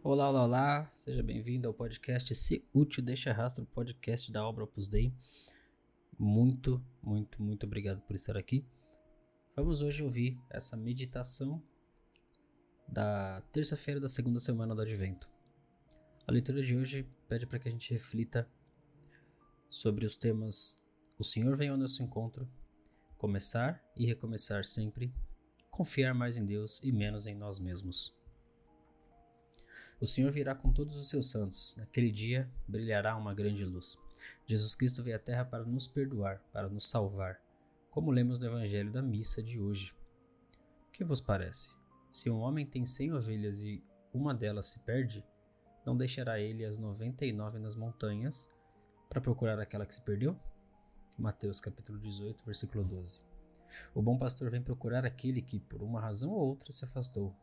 Olá, olá, olá, seja bem-vindo ao podcast Se Útil Deixa Rastro, podcast da obra Opus Dei. Muito obrigado por estar aqui. Vamos hoje ouvir essa meditação da terça-feira da segunda semana do Advento. A leitura de hoje pede para que a gente reflita sobre os temas O Senhor vem ao nosso encontro, começar e recomeçar sempre, confiar mais em Deus e menos em nós mesmos. O Senhor virá com todos os seus santos. Naquele dia brilhará uma grande luz. Jesus Cristo veio à Terra para nos perdoar, para nos salvar, como lemos no Evangelho da missa de hoje. O que vos parece? Se um homem tem 100 ovelhas e uma delas se perde, não deixará ele as 99 nas montanhas para procurar aquela que se perdeu? Mateus capítulo 18, versículo 12. O bom pastor vem procurar aquele que, por uma razão ou outra, se afastou.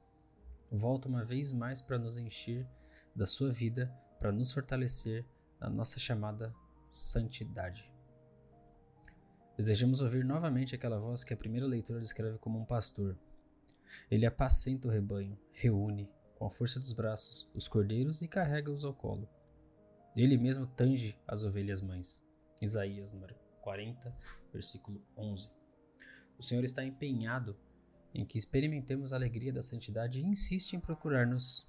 Volta uma vez mais para nos encher da sua vida, para nos fortalecer na nossa chamada santidade. Desejamos ouvir novamente aquela voz que a primeira leitura descreve como um pastor. Ele apacenta o rebanho, reúne, com a força dos braços, os cordeiros e carrega-os ao colo. Ele mesmo tange as ovelhas mães. Isaías número 40, versículo 11. O Senhor está empenhado em que experimentemos a alegria da santidade e insiste em procurar-nos.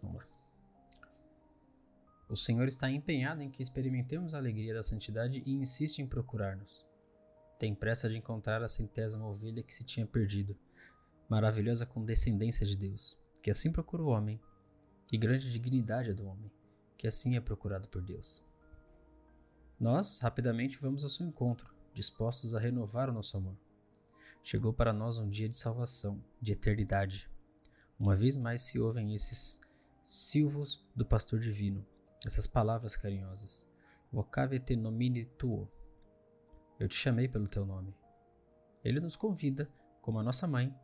Vamos lá. O Senhor está empenhado em que experimentemos a alegria da santidade e insiste em procurar-nos. Tem pressa de encontrar a 100ª ovelha que se tinha perdido. Maravilhosa condescendência de Deus, que assim procura o homem, e grande dignidade é do homem, que assim é procurado por Deus. Nós, rapidamente, vamos ao seu encontro, dispostos a renovar o nosso amor. Chegou para nós um dia de salvação, de eternidade. Uma vez mais se ouvem esses silvos do pastor divino, essas palavras carinhosas. Vocave te nomine tuo. Eu te chamei pelo teu nome. Ele nos convida, como a nossa mãe,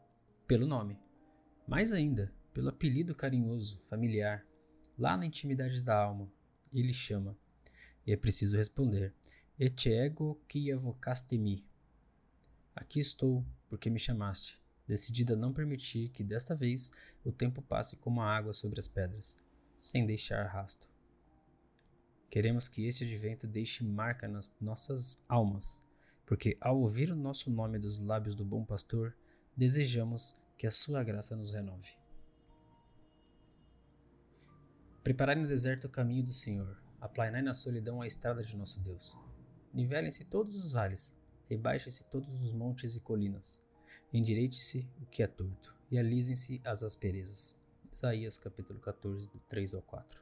pelo nome. Mais ainda, pelo apelido carinhoso, familiar. Lá na intimidade da alma, ele chama. E é preciso responder: Ete ego quia vocaste mi. Aqui estou, porque me chamaste, decidida a não permitir que desta vez o tempo passe como a água sobre as pedras, sem deixar rasto. Queremos que este advento deixe marca nas nossas almas, porque ao ouvir o nosso nome dos lábios do bom pastor, desejamos que a sua graça nos renove. Preparai no deserto o caminho do Senhor, aplanai na solidão a estrada de nosso Deus. Nivelem-se todos os vales, rebaixem-se todos os montes e colinas. Endireite-se o que é torto, e alisem-se as asperezas. Isaías capítulo 14, do 3 ao 4.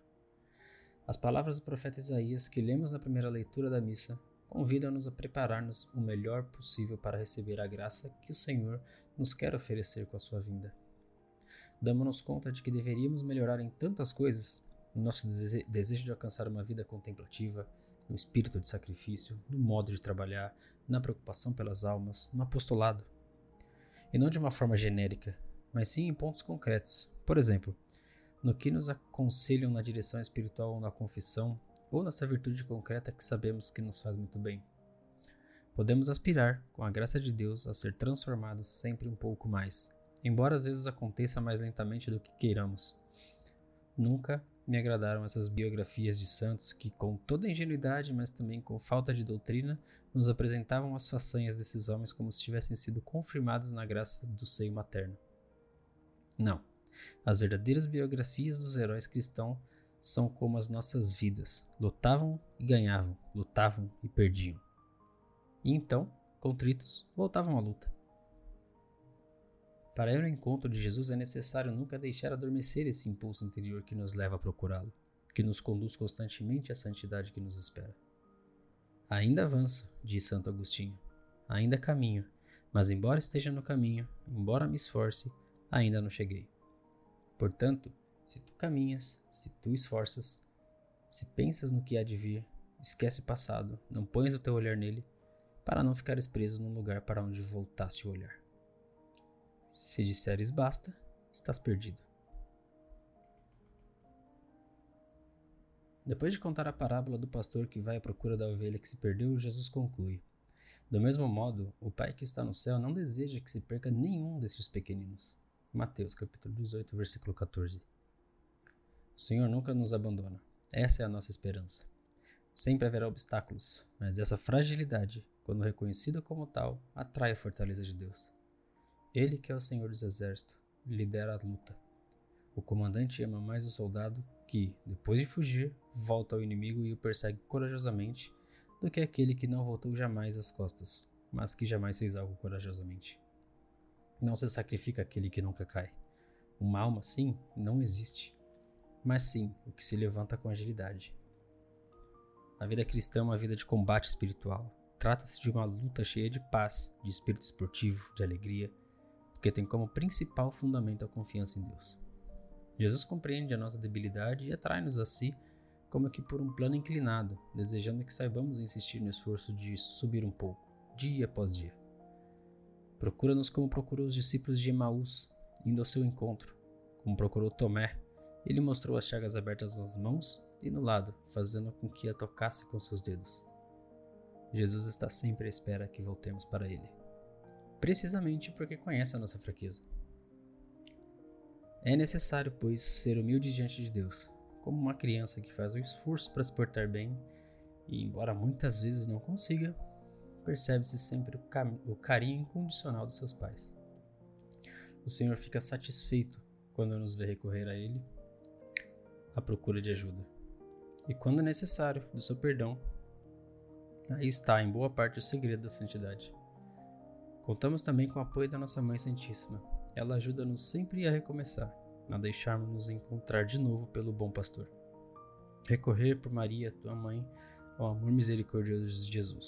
As palavras do profeta Isaías que lemos na primeira leitura da missa convidam-nos a preparar-nos o melhor possível para receber a graça que o Senhor nos quer oferecer com a sua vinda. Damos-nos conta de que deveríamos melhorar em tantas coisas, no nosso desejo de alcançar uma vida contemplativa, no espírito de sacrifício, no modo de trabalhar, na preocupação pelas almas, no apostolado. E não de uma forma genérica, mas sim em pontos concretos. Por exemplo, no que nos aconselham na direção espiritual ou na confissão, ou nessa virtude concreta que sabemos que nos faz muito bem. Podemos aspirar, com a graça de Deus, a ser transformados sempre um pouco mais, embora às vezes aconteça mais lentamente do que queiramos. Nunca me agradaram essas biografias de santos que, com toda a ingenuidade, mas também com falta de doutrina, nos apresentavam as façanhas desses homens como se tivessem sido confirmados na graça do seio materno. Não. As verdadeiras biografias dos heróis cristãos são como as nossas vidas. Lutavam e ganhavam, lutavam e perdiam. E então, contritos, voltavam à luta. Para ir ao encontro de Jesus é necessário nunca deixar adormecer esse impulso interior que nos leva a procurá-lo, que nos conduz constantemente à santidade que nos espera. Ainda avanço, diz Santo Agostinho, ainda caminho, mas embora esteja no caminho, embora me esforce, ainda não cheguei. Portanto, se tu caminhas, se tu esforças, se pensas no que há de vir, esquece o passado, não pões o teu olhar nele, para não ficares preso num lugar para onde voltaste o olhar. Se disseres basta, estás perdido. Depois de contar a parábola do pastor que vai à procura da ovelha que se perdeu, Jesus conclui: Do mesmo modo, o Pai que está no céu não deseja que se perca nenhum desses pequeninos. Mateus capítulo 18, versículo 14. O Senhor nunca nos abandona. Essa é a nossa esperança. Sempre haverá obstáculos, mas essa fragilidade, quando reconhecida como tal, atrai a fortaleza de Deus. Ele, que é o Senhor dos Exércitos, lidera a luta. O comandante ama mais o soldado que, depois de fugir, volta ao inimigo e o persegue corajosamente, do que aquele que não voltou jamais às costas, mas que jamais fez algo corajosamente. Não se sacrifica aquele que nunca cai. Uma alma assim não existe, mas sim o que se levanta com agilidade. A vida cristã é uma vida de combate espiritual. Trata-se de uma luta cheia de paz, de espírito esportivo, de alegria, porque tem como principal fundamento a confiança em Deus. Jesus compreende a nossa debilidade e atrai-nos a si como que por um plano inclinado, desejando que saibamos insistir no esforço de subir um pouco, dia após dia. Procura-nos como procurou os discípulos de Emaús, indo ao seu encontro. Como procurou Tomé, ele mostrou as chagas abertas nas mãos e no lado, fazendo com que a tocasse com seus dedos. Jesus está sempre à espera que voltemos para ele, precisamente porque conhece a nossa fraqueza. É necessário, pois, ser humilde diante de Deus, como uma criança que faz um esforço para se portar bem e, embora muitas vezes não consiga, percebe-se sempre o carinho incondicional dos seus pais. O Senhor fica satisfeito quando nos vê recorrer a Ele à procura de ajuda. E quando necessário, do seu perdão, aí está, em boa parte, o segredo da santidade. Contamos também com o apoio da nossa Mãe Santíssima. Ela ajuda-nos sempre a recomeçar, a deixarmos-nos encontrar de novo pelo bom pastor. Recorrer por Maria, tua mãe, ao amor misericordioso de Jesus.